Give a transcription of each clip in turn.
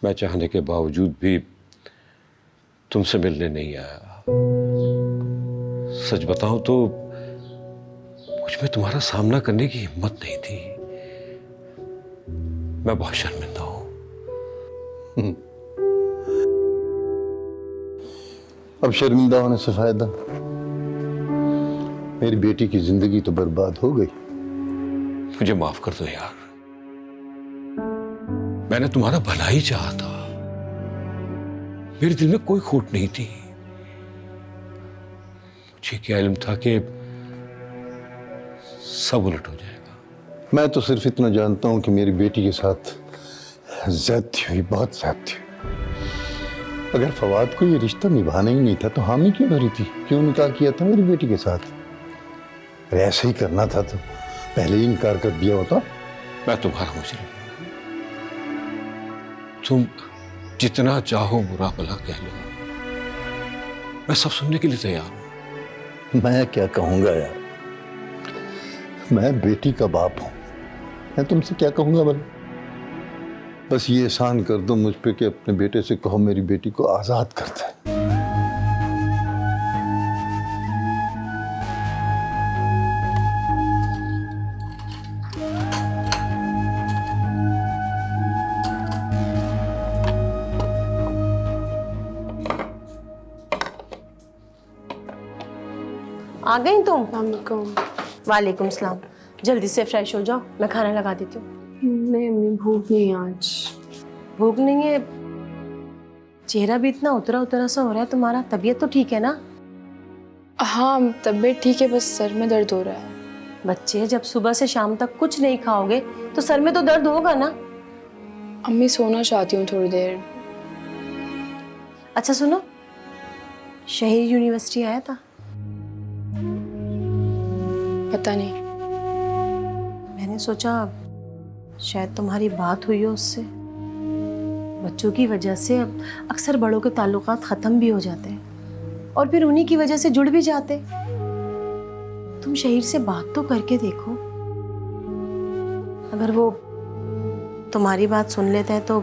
मैं चाहने के बावजूद भी तुमसे मिलने नहीं आया। सच बताऊं तो मुझ में तुम्हारा सामना करने की हिम्मत नहीं थी। मैं बहुत शर्मिंदा हूं। अब शर्मिंदा होने से फायदा? मेरी बेटी की जिंदगी तो बर्बाद हो गई। मुझे माफ कर दो यार, मैंने तुम्हारा भला ही चाहा था। मेरे दिल में कोई खोट नहीं थी। मुझे क्या इल्म था कि सब उलट हो जाएगा। मैं तो सिर्फ इतना जानता हूं कि मेरी बेटी के साथ ज्यादती हुई, बहुत ज्यादती हुई। अगर फवाद को ये रिश्ता निभाना ही नहीं था तो हामी क्यों भरी थी? क्यों निकाह किया था मेरी बेटी के साथ? अरे ऐसे ही करना था तो पहले ही इनकार कर दिया होता। मैं तुम्हारा मुजरिम हूं। तुम जितना चाहो बुरा भला कह लो, मैं सब सुनने के लिए तैयार हूं। मैं क्या कहूंगा यार, मैं बेटी का बाप हूं। मैं तुमसे क्या कहूंगा भला? बस ये एहसान कर दो मुझ पे कि अपने बेटे से कहो मेरी बेटी को आजाद कर दे। आ गई तुम? वालेकुम। वालेकुम सलाम। जल्दी से फ्रेश हो जाओ, मैं खाना लगा देती हूँ। नहीं अम्मी, भूख नहीं है आज। भूख नहीं है? चेहरा भी इतना उतरा उतरा सा हो रहा है तुम्हारा। तबीयत तो ठीक है ना? हाँ तबीयत ठीक है, बस सर में दर्द हो रहा है। बच्चे, जब सुबह से शाम तक कुछ नहीं खाओगे तो सर में तो दर्द होगा ना। अम्मी सोना चाहती हूँ थोड़ी देर। अच्छा सुनो, शहर यूनिवर्सिटी आया था? पता नहीं। मैंने सोचा शायद तुम्हारी बात हुई हो उससे। बच्चों की वजह से अब अक्सर बड़ों के ताल्लुकात ख़त्म भी हो जाते हैं और फिर उन्हीं की वजह से जुड़ भी जाते। तुम शहीर से बात तो करके देखो। अगर वो तुम्हारी बात सुन लेता है तो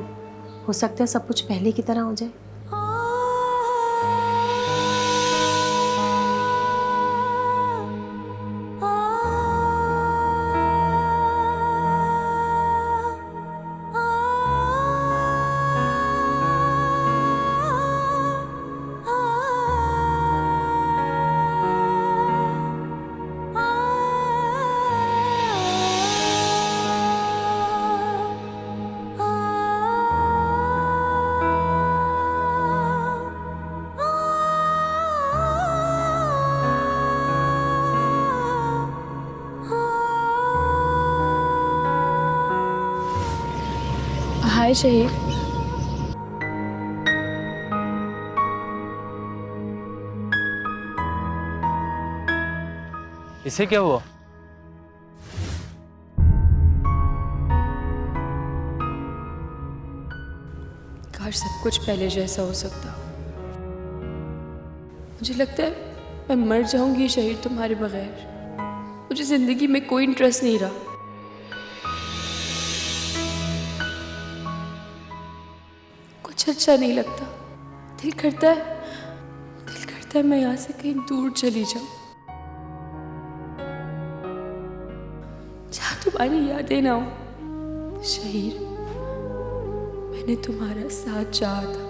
हो सकता है सब कुछ पहले की तरह हो जाए। हाय शहीद। इसे क्या हुआ? काश सब कुछ पहले जैसा हो सकता। मुझे लगता है मैं मर जाऊंगी शहीद तुम्हारे बगैर। मुझे जिंदगी में कोई इंटरेस्ट नहीं रहा। कुछ अच्छा नहीं लगता। दिल करता है मैं यहाँ से कहीं दूर चली जाऊं, जहाँ तुम्हारी यादें ना हो। शहीद, मैंने तुम्हारा साथ चाहा था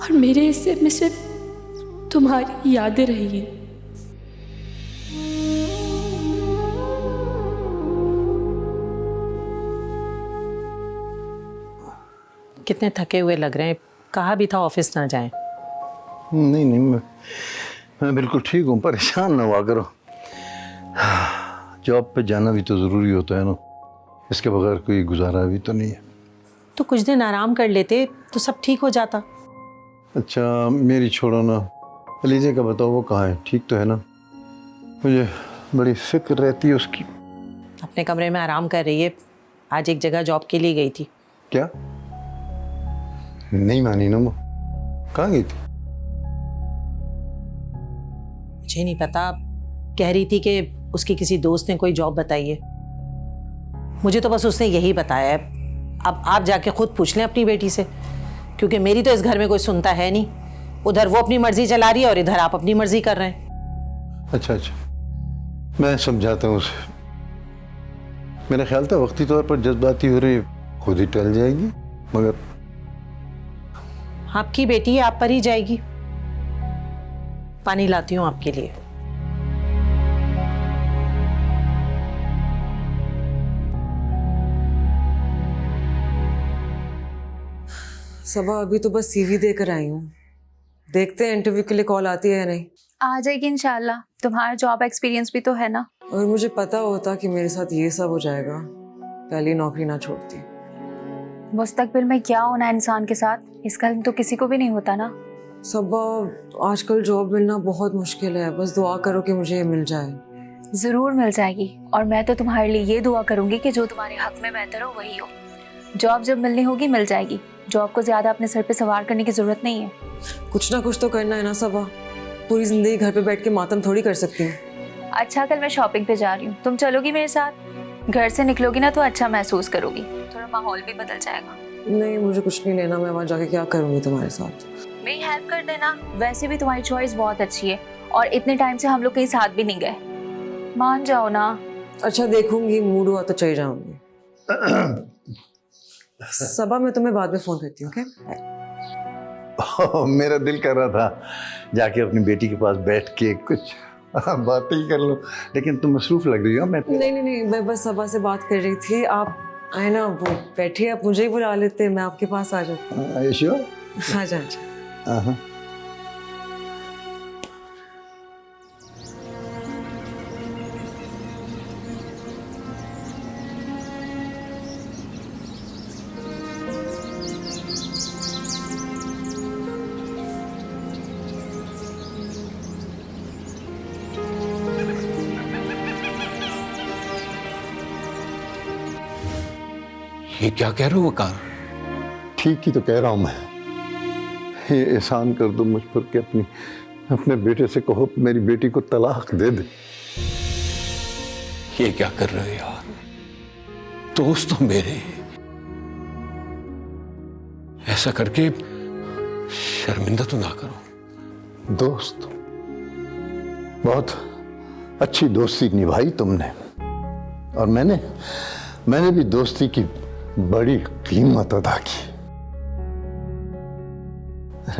और मेरे हिस्से में सिर्फ तुम्हारी यादें रही हैं। कितने थके हुए लग रहे हैं। कहा भी था ऑफिस ना जाएं। नहीं नहीं, मैं बिल्कुल ठीक हूँ। परेशान ना हुआ करो। जॉब पे जाना भी तो ज़रूरी होता है ना। इसके बगैर कोई गुजारा भी तो नहीं है। तो कुछ दिन आराम कर लेते तो सब ठीक हो जाता। अच्छा मेरी छोड़ो ना, अलीजे का बताओ, वो कहाँ है? ठीक तो है ना? मुझे बड़ी फिक्र रहती है उसकी। अपने कमरे में आराम कर रही है। आज एक जगह जॉब के लिए गई थी। क्या? नहीं मानी ना वो। कहाँ गई थी? मुझे नहीं पता। कह रही थी कि उसकी किसी दोस्त ने कोई जॉब बताई है। मुझे तो बस उसने यही बताया है। अब आप जाके खुद पूछ लें अपनी बेटी से, क्योंकि मेरी तो इस घर में कोई सुनता है नहीं। उधर वो अपनी मर्जी चला रही है और इधर आप अपनी मर्जी कर रहे हैं। अच्छा अच्छा, मैं समझाता हूँ उसे। मेरा ख्याल था वक्ती तौर पर जज्बाती हो रही खुद ही टल जाएगी, मगर आपकी बेटी आप पर ही जाएगी। पानी लाती हूँ आपके लिए। सबा अभी तो बस सीवी देकर आई हूँ, देखते हैं इंटरव्यू के लिए कॉल आती है या नहीं। आ जाएगी इंशाल्लाह, तुम्हारा जॉब एक्सपीरियंस भी तो है ना। अगर मुझे पता होता कि मेरे साथ ये सब हो जाएगा, पहले नौकरी ना छोड़ती। मुस्तकबिल में क्या होना है इंसान के साथ, इसका इल्म तो किसी को भी नहीं होता ना। सबा आजकल जॉब मिलना बहुत मुश्किल है, बस दुआ करो कि मुझे ये मिल जाए। ज़रूर मिल जाएगी, और मैं तो तुम्हारे लिए ये दुआ करूंगी कि जो तुम्हारे हक में बेहतर हो वही हो। जॉब जब मिलनी होगी मिल जाएगी, जॉब को ज़्यादा अपने सर पे सवार करने की ज़रूरत नहीं है। कुछ ना कुछ तो करना है ना सबा, पूरी जिंदगी घर पे बैठ के मातम थोड़ी कर सकती हूँ। अच्छा, कल मैं शॉपिंग पे जा रही हूँ, तुम चलोगी मेरे साथ? घर से निकलोगी ना तो अच्छा महसूस करोगी, थोड़ा माहौल भी बदल जाएगा। नहीं, मुझे कुछ नहीं लेना, मैं वहाँ जाके क्या करूँगी तुम्हारे साथ। मेरी हेल्प कर देना, वैसे भी तुम्हारी चॉइस बहुत अच्छी है और इतने टाइम से हम लोग कहीं साथ भी नहीं गए, मान जाओ ना। अच्छा देखूंगी, मूड हुआ तो चली जाऊंगी। सबा मैं तुम्हें बाद में फोन करती हूँ, ओके? मेरा दिल कर रहा था जाके अपनी बेटी के पास बैठ के कुछ बातें ही कर लो, लेकिन तुम मसरूफ लग रही हो। मैं नहीं, मैं बस सबा से बात कर रही थी। आप आए ना, वो बैठिए, आप मुझे ही बुला लेते, मैं आपके पास आ जाती। श्योर? हाँ जा। ये क्या कह रहे हो वकार? ठीक ही तो कह रहा हूं मैं। ये एहसान कर दो मुझ पर कि अपने बेटे से कहो मेरी बेटी को तलाक दे दे। ये क्या कर रहे हो यार? दोस्त तो मेरे, ऐसा करके शर्मिंदा तो ना करो। दोस्त? बहुत अच्छी दोस्ती निभाई तुमने, और मैंने भी दोस्ती की बड़ी कीमत अदा की।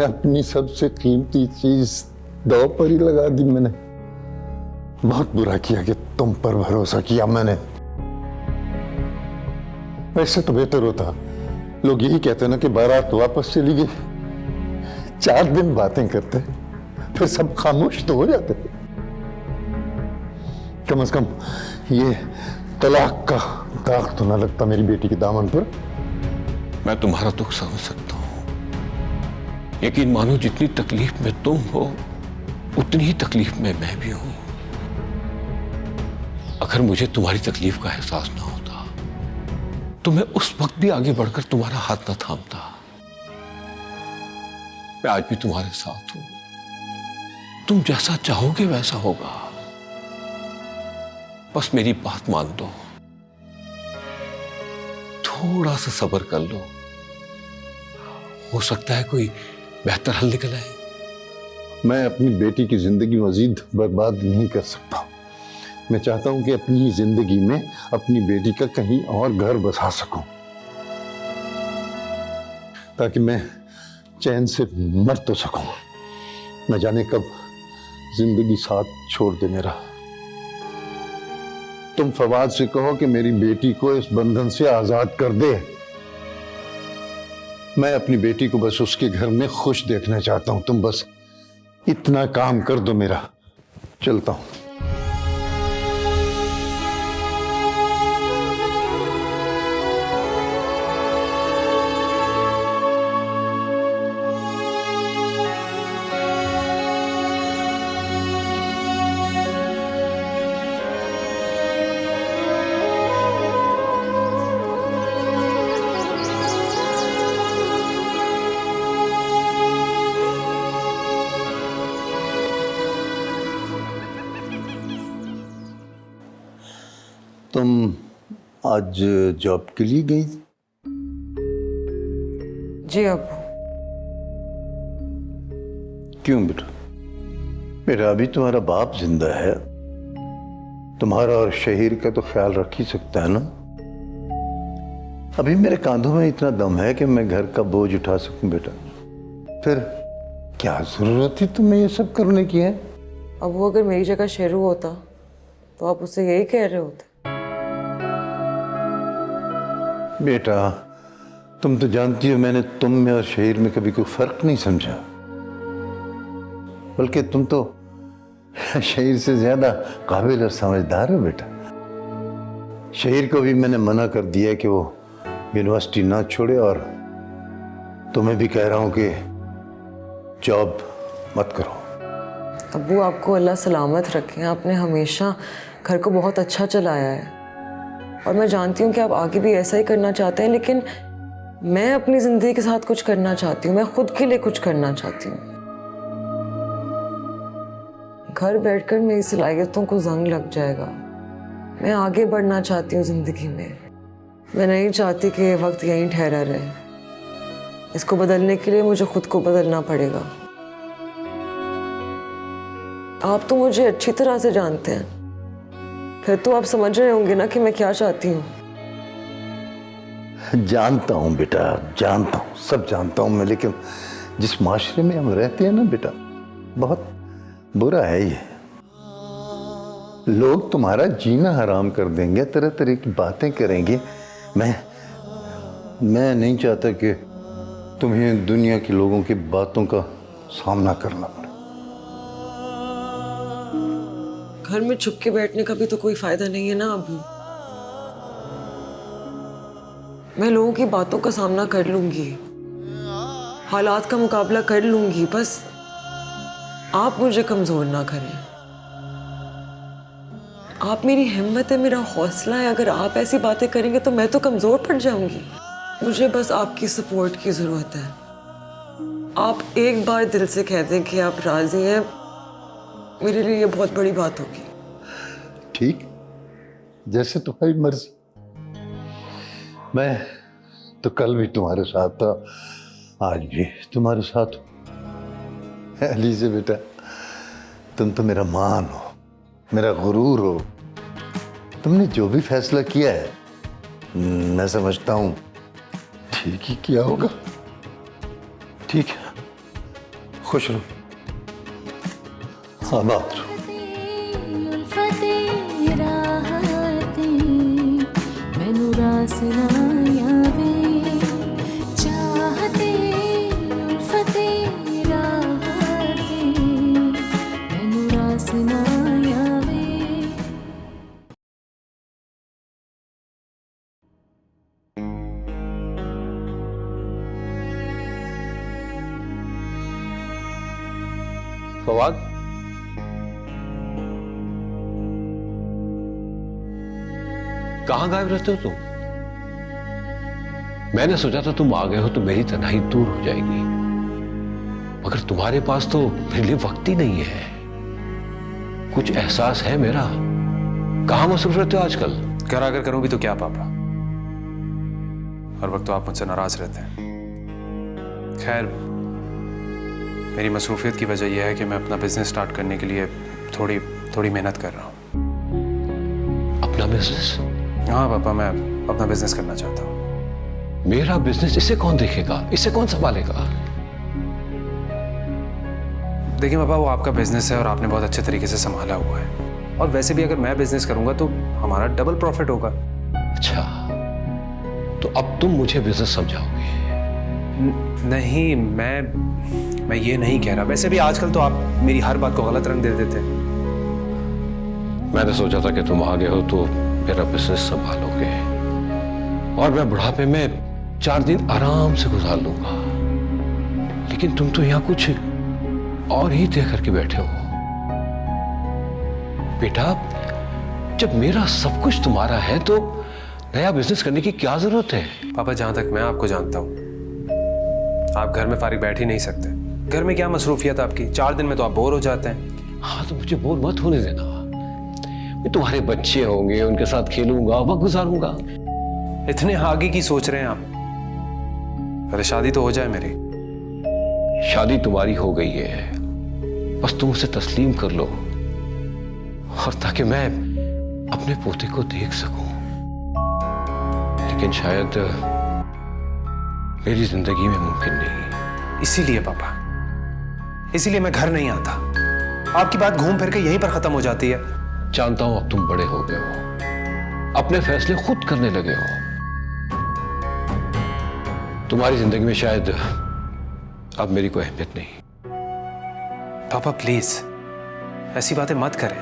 अपनी सबसे कीमती चीज दांव पर ही लगा दी मैंने। बहुत बुरा किया कि तुम पर भरोसा किया मैंने। वैसे तो बेहतर होता, लोग यही कहते ना कि बारात वापस चली गई, 4 दिन बातें करते फिर सब खामोश तो हो जाते। कम से कम ये तलाक का दाग तो ना लगता मेरी बेटी के दामन पर। मैं तुम्हारा दुख समझ सकता हूं, यकीन मानो जितनी तकलीफ में तुम हो उतनी ही तकलीफ में मैं भी हूं। अगर मुझे तुम्हारी तकलीफ का एहसास ना होता तो मैं उस वक्त भी आगे बढ़कर तुम्हारा हाथ न थामता। मैं आज भी तुम्हारे साथ हूं, तुम जैसा चाहोगे वैसा होगा। बस मेरी बात मान दो, थोड़ा सा सब्र कर लो, हो सकता है कोई बेहतर हल निकल आए। मैं अपनी बेटी की जिंदगी मजीद बर्बाद नहीं कर सकता। मैं चाहता हूं कि अपनी जिंदगी में अपनी बेटी का कहीं और घर बसा सकूं, ताकि मैं चैन से मर तो सकूं। न जाने कब जिंदगी साथ छोड़ दे मेरा। तुम फवाद से कहो कि मेरी बेटी को इस बंधन से आजाद कर दे। मैं अपनी बेटी को बस उसके घर में खुश देखना चाहता हूं। तुम बस इतना काम कर दो मेरा, चलता हूं। तुम आज जॉब के लिए गई? जी अब्बू। क्यों बेटा? बेटा अभी तुम्हारा बाप जिंदा है, तुम्हारा और शहीर का तो ख्याल रख ही सकता है ना। अभी मेरे कांधों में इतना दम है कि मैं घर का बोझ उठा सकूं बेटा। फिर क्या जरूरत थी तुम्हें ये सब करने की है? अब वो अगर मेरी जगह शेरू होता तो आप उससे यही कह रहे होते। बेटा तुम तो जानती हो मैंने तुम में और शहीर में कभी कोई फर्क नहीं समझा, बल्कि तुम तो शहीर से ज्यादा काबिल और समझदार हो बेटा। शहीर को भी मैंने मना कर दिया कि वो यूनिवर्सिटी ना छोड़े, और तुम्हें भी कह रहा हूं कि जॉब मत करो। अब्बू आपको अल्लाह सलामत रखे। आपने हमेशा घर को बहुत अच्छा चलाया है और मैं जानती हूँ कि आप आगे भी ऐसा ही करना चाहते हैं, लेकिन मैं अपनी ज़िंदगी के साथ कुछ करना चाहती हूँ। मैं खुद के लिए कुछ करना चाहती हूँ। घर बैठकर मेरी सलाहियतों को जंग लग जाएगा। मैं आगे बढ़ना चाहती हूँ ज़िंदगी में। मैं नहीं चाहती कि ये वक्त यहीं ठहरा रहे। इसको बदलने के लिए मुझे खुद को बदलना पड़ेगा। आप तो मुझे अच्छी तरह से जानते हैं, फिर तो आप समझ रहे होंगे ना कि मैं क्या चाहती हूँ। जानता हूं बेटा, जानता हूं, सब जानता हूं मैं, लेकिन जिस माशरे में हम रहते हैं ना बेटा, बहुत बुरा है ये। लोग तुम्हारा जीना हराम कर देंगे, तरह तरह की बातें करेंगे। मैं नहीं चाहता कि तुम्हें दुनिया के लोगों की बातों का सामना करना पड़े। घर में छुप के बैठने का भी तो कोई फायदा नहीं है ना अभी। मैं लोगों की बातों का सामना कर लूंगी, हालात का मुकाबला कर लूंगी, बस आप मुझे कमजोर ना करें। आप मेरी हिम्मत है, मेरा हौसला है। अगर आप ऐसी बातें करेंगे तो मैं तो कमजोर पड़ जाऊंगी। मुझे बस आपकी सपोर्ट की जरूरत है। आप एक बार दिल से कह दें कि आप राजी हैं, मेरे लिए ये बहुत बड़ी बात होगी। ठीक, जैसे तुम्हारी मर्जी। मैं तो कल भी तुम्हारे साथ था, आज भी तुम्हारे साथ हूं। अलीज़े बेटा, तुम तो मेरा मान हो, मेरा गुरूर हो। तुमने जो भी फैसला किया है मैं समझता हूं ठीक ही किया होगा। ठीक है, खुश रहो, आबाद रहो। फवाद, कहां गायब रहते हो तुम? मैंने सोचा था तुम आ गए हो तो मेरी तन्हाई दूर हो जाएगी, मगर तुम्हारे पास तो मेरे लिए वक्त ही नहीं है। कुछ एहसास है मेरा? कहां मसरूफ रहते हो आजकल? घर आकर करूं भी तो क्या पापा, हर वक्त तो आप मुझसे नाराज रहते हैं। खैर, मेरी मसरूफियत की वजह यह है कि मैं अपना बिजनेस स्टार्ट करने के लिए थोड़ी मेहनत कर रहा हूं। अपना बिजनेस? हाँ पापा, मैं अपना बिजनेस करना चाहता हूँ। मेरा बिजनेस इसे कौन देखेगा, इसे कौन संभालेगा? देखिए पापा, वो आपका बिजनेस है और आपने बहुत अच्छे तरीके से संभाला हुआ है, और वैसे भी अगर मैं बिजनेस करूंगा तो हमारा डबल प्रॉफिट होगा। अच्छा, तो अब तुम मुझे बिजनेस समझाओगे? नहीं, मैं ये नहीं कह रहा। वैसे भी आजकल तो आप मेरी हर बात को गलत रंग दे देते हैं। मैंने सोचा था कि तुम आ गए हो तो मेरा बिजनेस संभालोगे और मैं बुढ़ापे में 4 दिन आराम से गुजार लूंगा, लेकिन तुम तो यहां कुछ और ही तय करके बैठे हो। बेटा, जब मेरा सब कुछ तुम्हारा है तो नया बिजनेस करने की क्या जरूरत है? पापा, जहां तक मैं आपको जानता हूं, आप घर में फारिग बैठ ही नहीं सकते। घर में क्या मसरूफियत आपकी? 4 दिन में तो आप बोर हो जाते हैं। हाँ, तो मुझे बोर मत होने देना। मैं तुम्हारे बच्चे होंगे, उनके साथ खेलूंगा, वक्त गुजारूंगा। इतने आगे की सोच रहे हैं आप? अरे शादी तो हो जाए मेरी। शादी तुम्हारी हो गई है, बस तुम उसे तस्लीम कर लो, और ताकि मैं अपने पोते को देख सकूं। लेकिन शायद मेरी जिंदगी में मुमकिन नहीं। इसीलिए पापा, इसीलिए मैं घर नहीं आता। आपकी बात घूम फिर के यहीं पर खत्म हो जाती है। जानता हूं अब तुम बड़े हो गए हो, अपने फैसले खुद करने लगे हो। तुम्हारी जिंदगी में शायद अब मेरी कोई अहमियत नहीं। पापा प्लीज ऐसी बातें मत करें।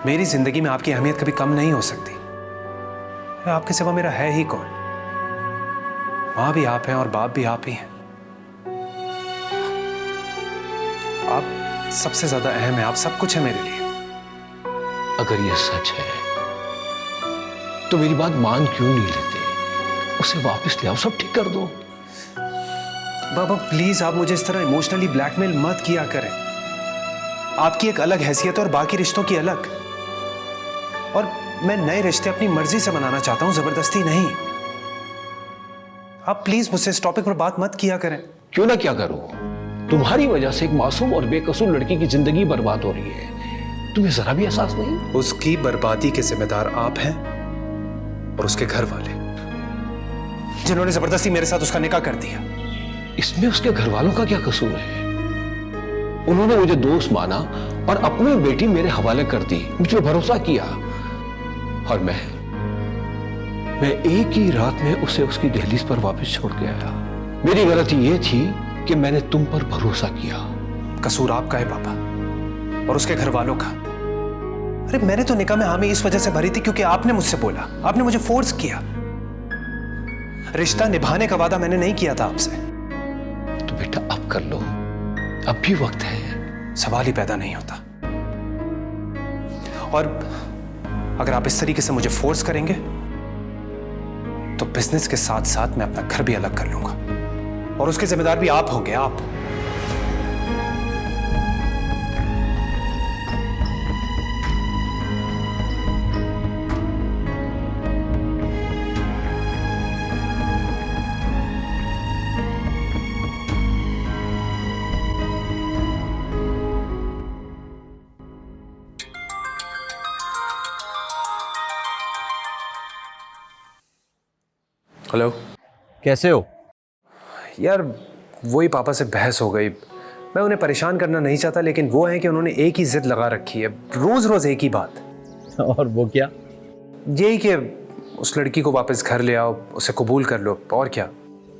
मेरी जिंदगी में आपकी अहमियत कभी कम नहीं हो सकती। आपके सिवा मेरा है ही कौन? माँ भी आप हैं और बाप भी आप ही हैं। आप सबसे ज्यादा अहम है, आप सब कुछ है मेरे लिए। अगर ये सच है तो मेरी बात मान क्यों नहीं लेते? उसे वापस ले आओ, सब ठीक कर दो। बाबा प्लीज आप मुझे इस तरह इमोशनली ब्लैकमेल मत किया करें। आपकी एक अलग हैसियत है और बाकी रिश्तों की अलग। और मैं नए रिश्ते अपनी मर्जी से बनाना चाहता हूं, जबरदस्ती नहीं। आप प्लीज मुझसे इस टॉपिक पर बात मत किया करें। क्यों ना क्या करूं? तुम्हारी वजह से एक मासूम और बेकसूर लड़की की जिंदगी बर्बाद हो रही है। तुम्हें जरा भी एहसास नहीं? उसकी बर्बादी के जिम्मेदार आप हैं और उसके घर वाले, जिन्होंने जबरदस्ती मेरे साथ उसका निकाह कर दिया। इसमें उसके घर वालों का क्या कसूर है? उन्होंने मुझे दोस्त माना और अपनी बेटी मेरे हवाले कर दी, मुझ पर भरोसा किया, और मैं एक ही रात में उसे उसकी दहलीज पर वापस छोड़ के आया। मेरी गलती यह थी कि मैंने तुम पर भरोसा किया। कसूर आपका है पापा, और उसके घर वालों का। अरे मैंने तो निकाह में हामी इस वजह से भरी थी क्योंकि आपने मुझसे बोला, आपने मुझे फोर्स किया। रिश्ता निभाने का वादा मैंने नहीं किया था आपसे। तो बेटा अब कर लो, अब भी वक्त है। सवाल ही पैदा नहीं होता। और अगर आप इस तरीके से मुझे फोर्स करेंगे तो बिजनेस के साथ साथ मैं अपना घर भी अलग कर लूंगा, और उसके जिम्मेदार भी आप होंगे। आप हेलो, कैसे हो? यार वही पापा से बहस हो गई। मैं उन्हें परेशान करना नहीं चाहता, लेकिन वो है कि उन्होंने एक ही जिद लगा रखी है, रोज रोज एक ही बात। और वो क्या? यही कि उस लड़की को वापस घर ले आओ, उसे कबूल कर लो, और क्या।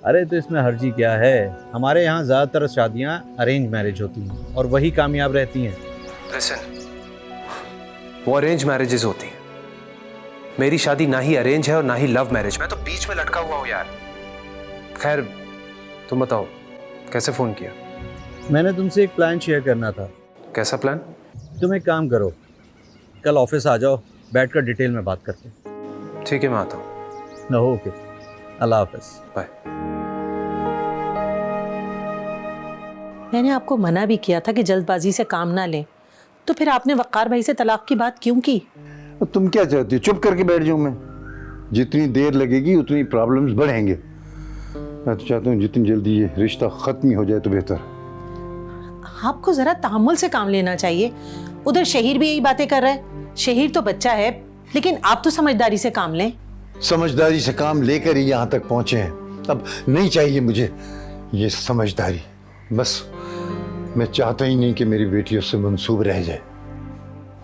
अरे तो इसमें हर्जी क्या है? हमारे यहाँ ज़्यादातर शादियाँ अरेंज मैरिज होती हैं और वही कामयाब रहती हैं। लिसन, वो अरेंज मैरिजेस होती हैं। मेरी शादी ना ही अरेंज है और ना ही लव मैरिज। मैं तो बीच में लटका हुआ हूँ यार। खैर तुम बताओ, कैसे फोन किया? मैंने तुमसे एक प्लान शेयर करना था। कैसा प्लान? तुम एक काम करो, कल ऑफिस आ जाओ, बैठकर डिटेल में बात करते हैं। ठीक है, मैं आता हूँ। ओके, अल्लाह हाफिज़। बाय। मैंने आपको मना भी किया था कि जल्दबाजी से काम ना लें, तो फिर आपने वक़ार भाई से तलाक की बात क्यों की? तुम क्या चाहती हो, चुप करके बैठ जाऊं मैं? जितनी देर लगेगी उतनी प्रॉब्लम्स बढ़ेंगे। मैं तो चाहता हूँ जितनी जल्दी ये रिश्ता खत्म ही हो जाए तो बेहतर। आपको जरा तहम्मुल से काम लेना चाहिए। उधर शहीर भी यही बातें कर रहा है। शहीर तो बच्चा है, लेकिन आप तो समझदारी से काम लें। समझदारी से काम लेकर ही यहाँ तक पहुंचे हैं। अब नहीं चाहिए मुझे ये समझदारी। बस मैं चाहता ही नहीं कि मेरी बेटी उससे मंसूब रह जाए।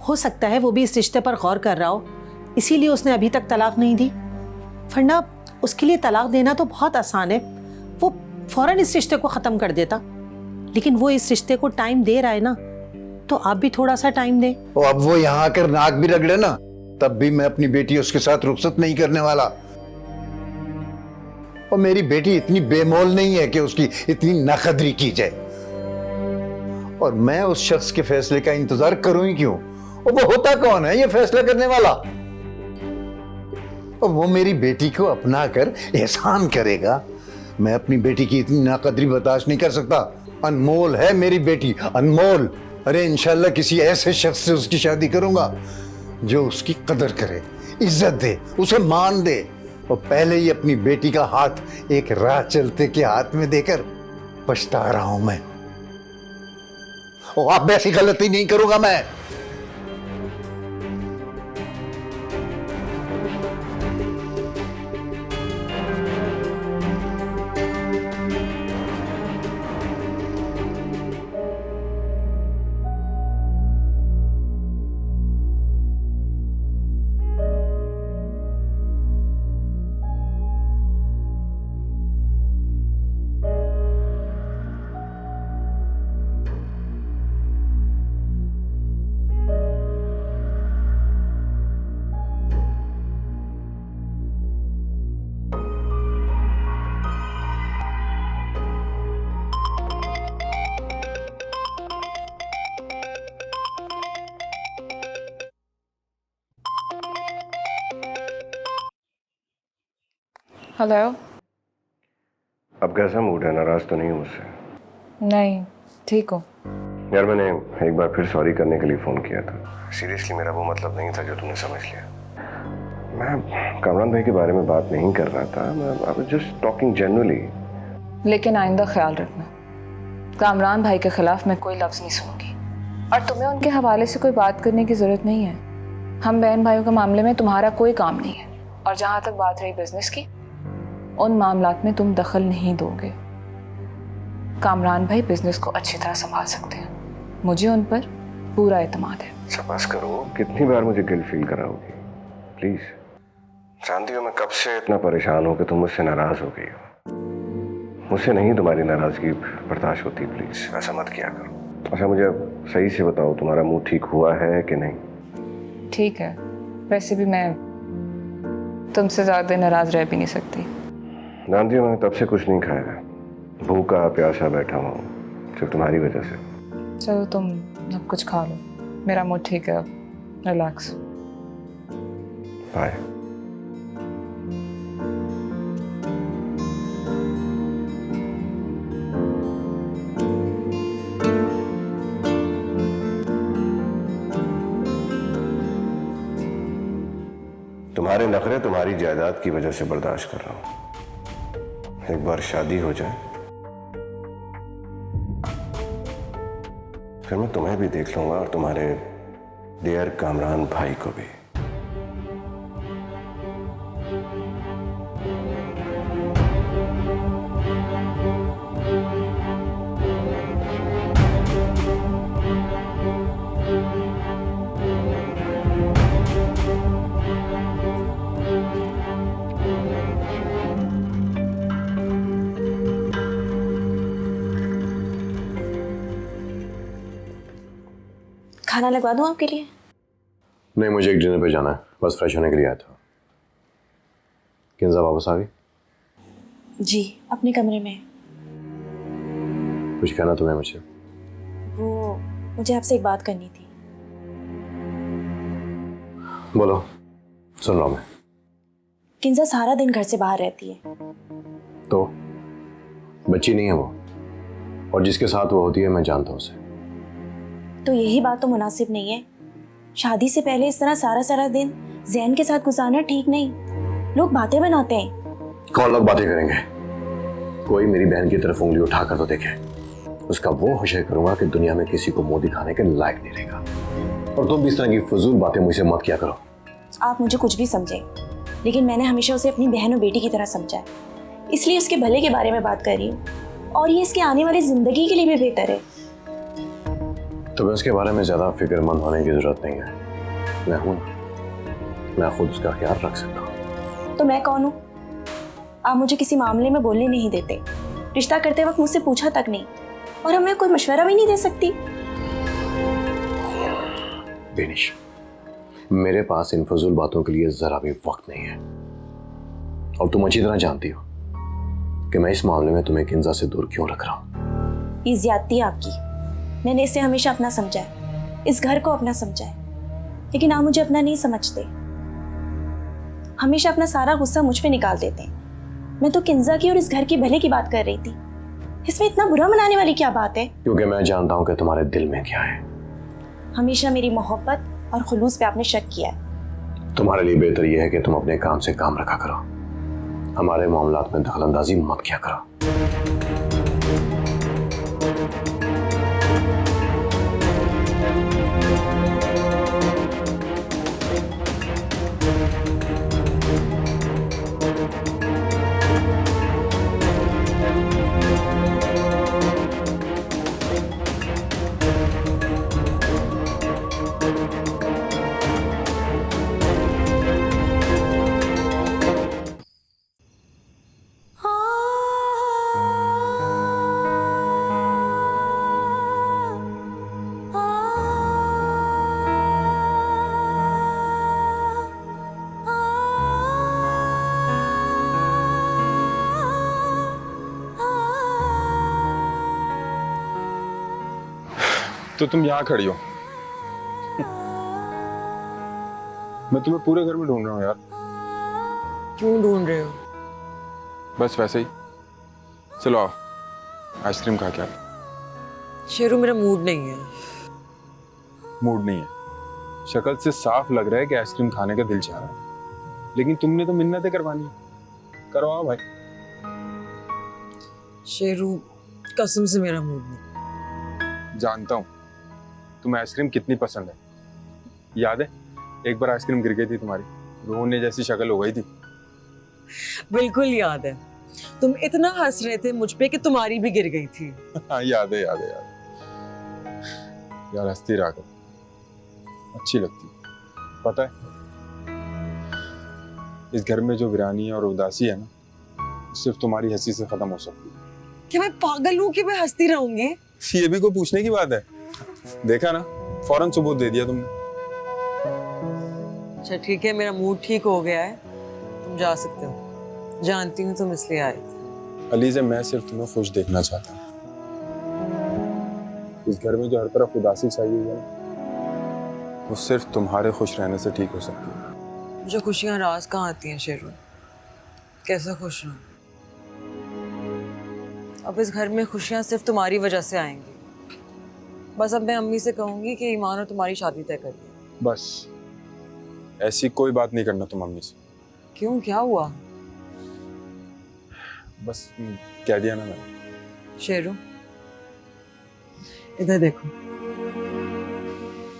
हो सकता है वो भी इस रिश्ते पर गौर कर रहा हो, इसीलिए उसने अभी तक तलाक नहीं दी। वरना उसके लिए तलाक देना तो बहुत आसान है, वो फौरन इस रिश्ते को ख़त्म कर देता। लेकिन वो इस रिश्ते को टाइम दे रहा है ना, तो आप भी थोड़ा सा टाइम दें। और अब वो यहाँ आकर नाक भी रगड़े ना, तब भी मैं अपनी बेटी उसके साथ रुखसत नहीं करने वाला। और मेरी बेटी इतनी बेमोल नहीं है कि उसकी इतनी नाकदरी की जाए। और मैं उस शख्स के फैसले का इंतजार करूं ही क्यों? और वो होता कौन है ये फैसला करने वाला? और वो मेरी बेटी को अपना कर एहसान करेगा। मैं अपनी बेटी की इतनी नाकदरी बर्दाश्त नहीं कर सकता। अनमोल है मेरी बेटी, अनमोल। अरे इंशाल्लाह किसी ऐसे शख्स से उसकी शादी करूंगा जो उसकी कदर करे, इज्जत दे, उसे मान दे। और पहले ही अपनी बेटी का हाथ एक राह चलते के हाथ में देकर पछता रहा हूं मैं। और अब ऐसी गलती नहीं करूंगा मैं। हेलो। अब कैसा मूड है? नाराज तो नहीं हो मुझसे? नहीं, ठीक हूँ। यार मैंने एक बार फिर सॉरी करने के लिए फ़ोन किया था। सीरियसली मेरा वो मतलब नहीं था जो तूने समझ लिया। मैं कामरान भाई के बारे में बात नहीं कर रहा था, मैं I was just talking generally. लेकिन आइंदा ख्याल रखना, कामरान भाई के खिलाफ मैं कोई लफ्ज़ नहीं सुनूंगी और तुम्हें उनके हवाले से कोई बात करने की ज़रूरत नहीं है। हम बहन भाइयों के मामले में तुम्हारा कोई काम नहीं है। और जहाँ तक बात रही बिजनेस की, उन मामलात में तुम दखल नहीं दोगे। कामरान भाई बिजनेस को अच्छी तरह संभाल सकते हैं, मुझे उन पर पूरा एतमाद है। बस करो, कितनी बार मुझे गिल्ट फील कराओगी? प्लीज। जानती हो मैं कब से इतना परेशान हूँ कि तुम मुझसे नाराज हो गई हो। मुझसे नहीं तुम्हारी नाराजगी बर्दाश्त होती। प्लीज ऐसा मत किया करो। अच्छा मुझे सही से बताओ, तुम्हारा मुंह ठीक हुआ है कि नहीं? ठीक है, वैसे भी मैं तुमसे ज़्यादा नाराज रह भी नहीं सकती। जानती हो मैं तब से कुछ नहीं खाया, भूखा प्यासा बैठा हुआ हूँ सिर्फ तुम्हारी वजह से। चलो तुम अब कुछ खा लो, मेरा मूड ठीक है, रिलैक्स। बाय। तुम्हारे नखरे तुम्हारी जायदाद की वजह से बर्दाश्त कर रहा हूं। एक बार शादी हो जाए फिर मैं तुम्हें भी देख लूंगा और तुम्हारे डियर कामरान भाई को भी। खाना लगवा दूं आपके लिए? नहीं, मुझे एक डिनर पे जाना है, बस फ्रेश होने के लिए आया था। किंजा वापस आ गई? जी, अपने कमरे में। कुछ कहना तुम्हें मुझे? वो मुझे आपसे एक बात करनी थी। बोलो, सुन रहा हूं मैं। किंजा सारा दिन घर से बाहर रहती है। तो बच्ची नहीं है वो, और जिसके साथ वो होती है मैं जानता हूं उसे। तो यही बात तो मुनासिब नहीं है। शादी से पहले इस तरह सारा सारा दिन जैन के साथ गुजारना ठीक नहीं। लोग बातें बनाते हैं। कौन लोग बातें करेंगे? कोई मेरी बहन की तरफ उंगली उठाकर तो देखे। उसका वो हशर करूंगा कि दुनिया में किसी को मुंह दिखाने के लायक नहीं रहेगा। और तुम भी इस तरह की फजूल बातें मुझसे मत किया करो। आप मुझे कुछ भी समझे, लेकिन मैंने हमेशा उसे अपनी बहन और बेटी की तरह समझा है, इसलिए उसके भले के बारे में बात कर रही हूँ। और ये इसके आने वाली जिंदगी के लिए भी बेहतर है। तुम्हें उसके बारे में ज्यादा फिक्रमंद होने की जरूरत नहीं है। मैं हूं, मैं खुद उसका ख्याल रख सकता हूँ। तो मैं कौन हूँ? आप मुझे किसी मामले में बोलने नहीं देते, रिश्ता करते वक्त मुझसे पूछा तक नहीं, और हमें कोई मशवरा भी नहीं दे सकती। बेनिश, मेरे पास इन फजूल बातों के लिए जरा भी वक्त नहीं है। और तुम अच्छी तरह जानती हो कि मैं इस मामले में तुम्हें किंजा से दूर क्यों रख रहा हूँ। ये ज्यादती आपकी। मैंने इसे हमेशा अपना समझा है, इस घर को अपना समझा है, लेकिन आप मुझे अपना नहीं समझते। हमेशा अपना सारा गुस्सा मुझ पे निकाल देते हैं। मैं तो किंजा की और इस घर की भले की बात कर रही थी। इसमें इतना बुरा मनाने वाली क्या बात है? क्योंकि मैं जानता हूं कि तुम्हारे दिल में क्या है। हमेशा मेरी मोहब्बत और खुलूस पे आपने शक किया है। तुम्हारे लिए बेहतर यह है कि तुम अपने काम से काम रखा करो। हमारे मामलात में दखलंदाजी मत किया करो। तो तुम यहाँ खड़ी हो, मैं तुम्हें पूरे घर में ढूंढ रहा हूँ यार। क्यों ढूंढ रहे हो? बस वैसे ही। चलो आओ, आइसक्रीम खा के आते। शेरू मेरा मूड नहीं है। मूड नहीं है? शक्ल से साफ लग रहा है कि आइसक्रीम खाने का दिल चाह रहा है, लेकिन तुमने तो मिन्नतें करवानी है। करवाओ भाई। शेरू कसम से मेरा मूड नहीं। जानता हूँ तुम्हें आइसक्रीम कितनी पसंद है। याद है एक बार आइसक्रीम गिर गई थी तुम्हारी, रोने जैसी शक्ल हो गई थी। बिल्कुल याद है, तुम इतना हंस रहे थे मुझ पे कि तुम्हारी भी गिर गई थी। हाँ याद है याद है याद है। यार हंसती रहा कर, अच्छी लगती। पता है इस घर में जो वीरानी और उदासी है ना, सिर्फ तुम्हारी हंसी से खत्म हो सकती है। क्या मैं पागल हूँ कि मैं हंसती रहूंगी? ये भी कोई पूछने की बात है? देखा ना, फौरन सबूत दे दिया तुमने। अच्छा ठीक है, मेरा मूड ठीक हो गया है, तुम जा सकते हो। जानती हूँ तुम इसलिए आए थे। अलीज़ा, मैं सिर्फ तुम्हें खुश देखना चाहता हूँ। इस घर में जो हर तरफ उदासी छाई हुई है ना, वो सिर्फ तुम्हारे खुश रहने से ठीक हो सकती है। मुझे खुशियाँ राज कहाँ आती हैं शेरू? कैसे खुश रहूं? अब इस घर में खुशियाँ सिर्फ तुम्हारी वजह से आएंगी। बस अब मैं अम्मी से कहूंगी कि ईमान और तुम्हारी शादी तय कर दी। बस ऐसी कोई बात नहीं करना तुम अम्मी से। क्यों, क्या हुआ? बस कह दिया ना मैंने। शेरू इधर देखो,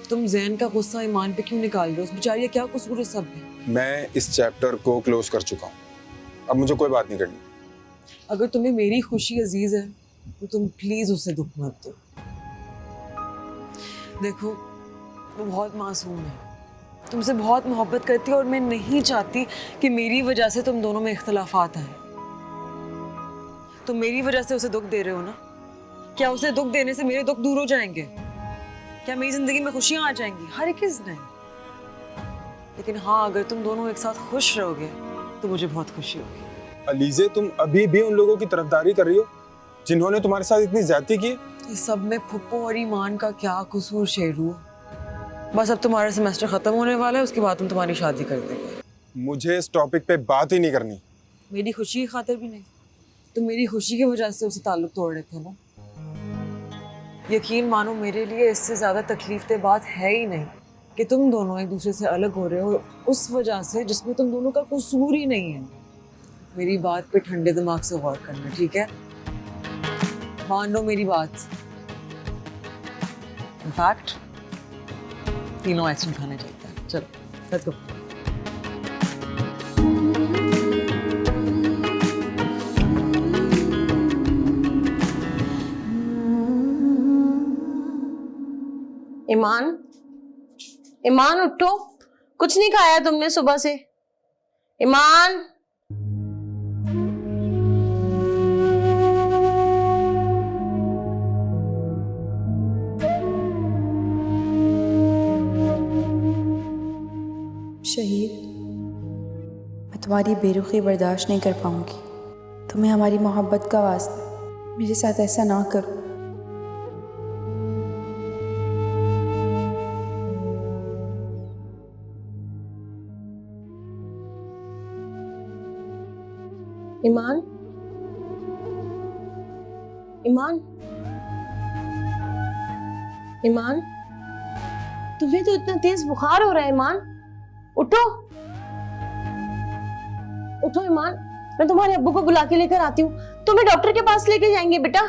तुम जैन का गुस्सा ईमान पे क्यों निकाल रहे हो? उस बेचारी का क्या कसूर है सब में? मैं इस चैप्टर को क्लोज कर चुका हूँ, अब मुझे कोई बात नहीं करनी। अगर तुम्हें मेरी खुशी अजीज है तो तुम प्लीज उसे दुख मत दो। देखो वो बहुत मासूम है, तुमसे बहुत मोहब्बत करती है और मैं नहीं चाहती कि मेरी वजह से तुम दोनों में इख्तलाफात आए। तुम मेरी वजह से उसे दुख दे रहे हो ना? क्या उसे दुख देने से मेरे दुख दूर हो जाएंगे? क्या मेरी जिंदगी में खुशियां आ जाएंगी? हर किस नहीं, लेकिन हाँ अगर तुम दोनों एक साथ खुश रहोगे तो मुझे बहुत खुशी होगी। अलीज़े, तुम अभी भी उन लोगों की तरफदारी कर रही हो जिन्होंने तुम्हारे साथ इतनी ज्यादती की? इस सब में फुप्पो और ईमान का क्या कसूर शेरू? बस अब तुम्हारा सेमेस्टर खत्म होने वाला है, उसके बाद तुम तुम्हारी शादी कर देंगे। मुझे इस टॉपिक पे बात ही नहीं करनी। मेरी खुशी की खातिर भी नहीं, तुम मेरी खुशी की वजह से उसे ताल्लुक तोड़ रहे थे ना। यकीन मानो मेरे लिए इससे ज्यादा तकलीफ बात है ही नहीं कि तुम दोनों एक दूसरे से अलग हो रहे हो उस वजह से जिसमें तुम दोनों का कसूर ही नहीं है। मेरी बात पे ठंडे दिमाग से गौर करना, ठीक है? मान लो मेरी बात। इनफैक्ट तीनों आइसक्रीम खाने चलते हैं, चलो लेट्स गो। ईमान, ईमान उठो, कुछ नहीं खाया तुमने सुबह से? ईमान, शहीद, मैं तुम्हारी बेरुखी बर्दाश्त नहीं कर पाऊंगी। तुम्हें हमारी मोहब्बत का वास्ता, मेरे साथ ऐसा ना करो। ईमान, ईमान, ईमान, तुम्हें तो इतना तेज बुखार हो रहा है। ईमान उठो, उठो ईमान, मैं तुम्हारे अब्बू को बुला के लेकर आती हूँ, तुम्हें डॉक्टर के पास लेके जाएंगे बेटा।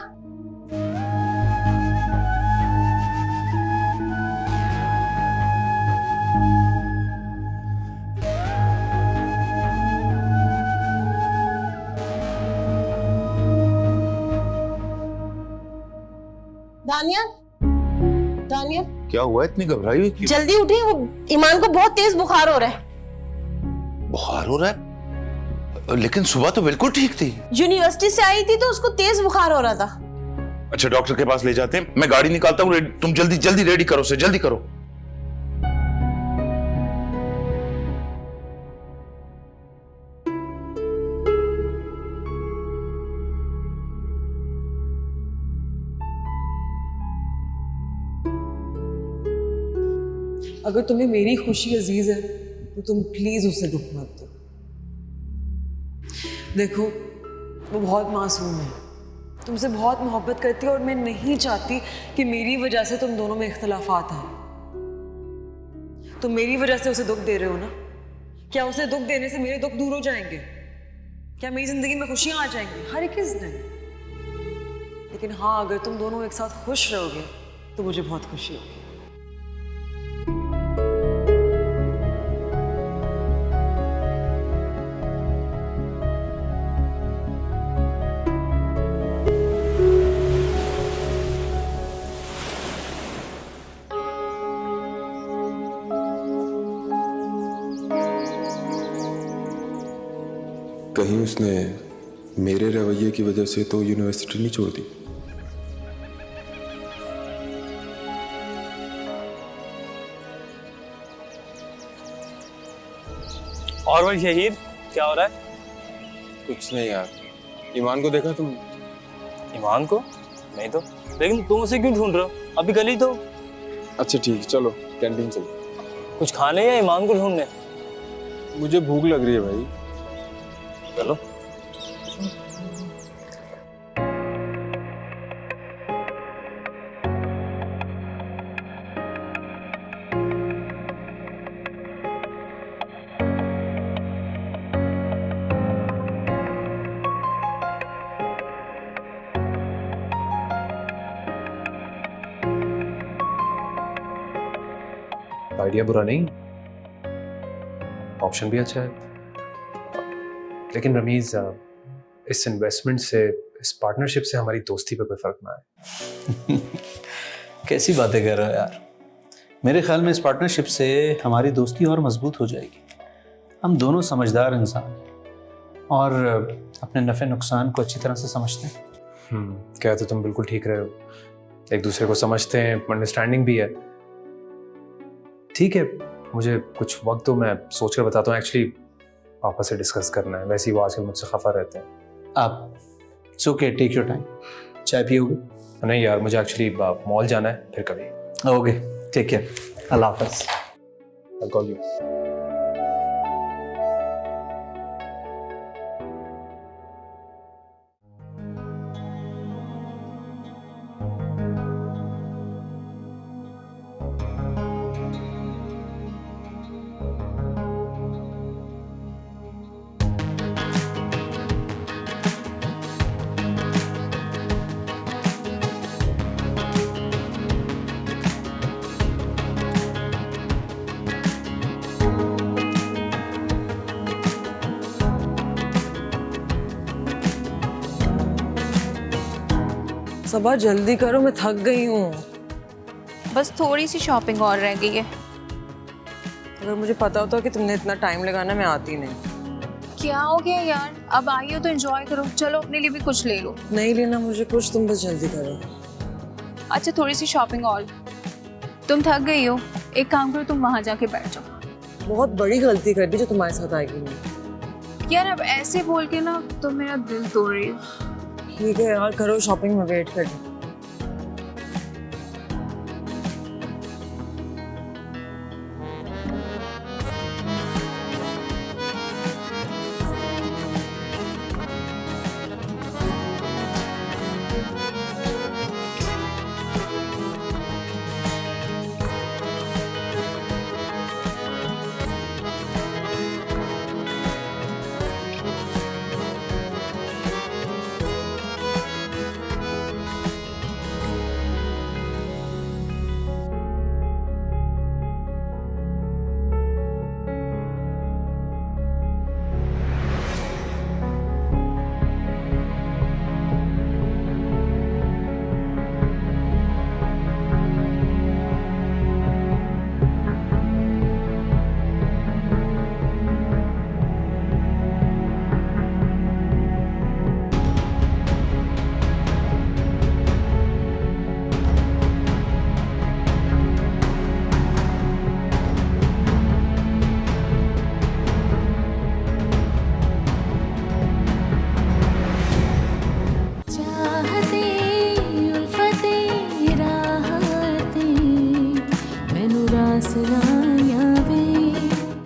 दानिया, दानिया, क्या हुआ, इतनी घबराई हुई क्यों? जल्दी उठिए, वो ईमान को बहुत तेज बुखार हो रहा है। बुखार हो रहा है? लेकिन सुबह तो बिल्कुल ठीक थी। यूनिवर्सिटी से आई थी तो उसको तेज बुखार हो रहा था। अच्छा, डॉक्टर के पास ले जाते हैं, मैं गाड़ी निकालता हूँ, तुम जल्दी जल्दी रेडी करो उसे, जल्दी करो। अगर तुम्हें मेरी खुशी अजीज है तो तुम प्लीज उसे दुख मत दो। देखो, वो बहुत मासूम है, तुमसे बहुत मोहब्बत करती है और मैं नहीं चाहती कि मेरी वजह से तुम दोनों में इख्तलाफात आए। तुम मेरी वजह से उसे दुख दे रहे हो ना? क्या उसे दुख देने से मेरे दुख दूर हो जाएंगे? क्या मेरी जिंदगी में खुशियां आ जाएंगी? हर किस दिन। लेकिन हाँ, अगर तुम दोनों एक साथ खुश रहोगे तो मुझे बहुत खुशी होगी। कहीं उसने मेरे रवैये की वजह से तो यूनिवर्सिटी नहीं छोड़ दी? और भाई शहीद, क्या हो रहा है? कुछ नहीं यार। ईमान को देखा तुम? ईमान को? नहीं तो। लेकिन तुम उसे क्यों ढूंढ रहे हो? अभी गली तो। अच्छा ठीक, चलो कैंटीन चलो। कुछ खाने या ईमान को ढूंढने? मुझे भूख लग रही है भाई। चलो। आइडिया बुरा नहीं, ऑप्शन भी अच्छा है, लेकिन रमीज इस इन्वेस्टमेंट से, इस पार्टनरशिप से हमारी दोस्ती पे कोई फर्क ना आए। कैसी बातें कर रहे हो यार? मेरे ख्याल में इस पार्टनरशिप से हमारी दोस्ती और मजबूत हो जाएगी। हम दोनों समझदार इंसान हैं और अपने नफ़े नुकसान को अच्छी तरह से समझते हैं। क्या तो तुम बिल्कुल ठीक रहे हो, एक दूसरे को समझते हैं, अंडरस्टैंडिंग भी है। ठीक है, मुझे कुछ वक्त दो, मैं सोच कर बताता हूँ। एक्चुअली पापा से डिस्कस करना है, वैसे ही वो आजकल मुझसे खफा रहते हैं। आप it's okay, take your time. चाय पियोगे? नहीं यार, मुझे एक्चुअली मॉल जाना है, फिर कभी। ओके, टेक केयर, अल्लाह हाफ़िज़। I'll call you. सबा जल्दी करो, मैं थक गई हूँ। बस थोड़ी सी शॉपिंग और रह गई है। अगर मुझे पता होता कि तुमने इतना टाइम लगाना, मैं आती नहीं। क्या हो गया यार, अब आई हो तो एंजॉय करो। चलो अपने लिए भी कुछ ले लो। नहीं लेना मुझे कुछ, तुम बस जल्दी करो। अच्छा थोड़ी सी शॉपिंग और। तुम थक गई हो, एक काम करो, तुम वहां जाके बैठ जाओ। बहुत बड़ी गलती कर दी जो तुम्हारे साथ आएगी नहीं। यार अब ऐसे बोल के ना तुम मेरा दिल तोड़ रही हो। ठीक है यार, करो शॉपिंग में, वेट कर। फासला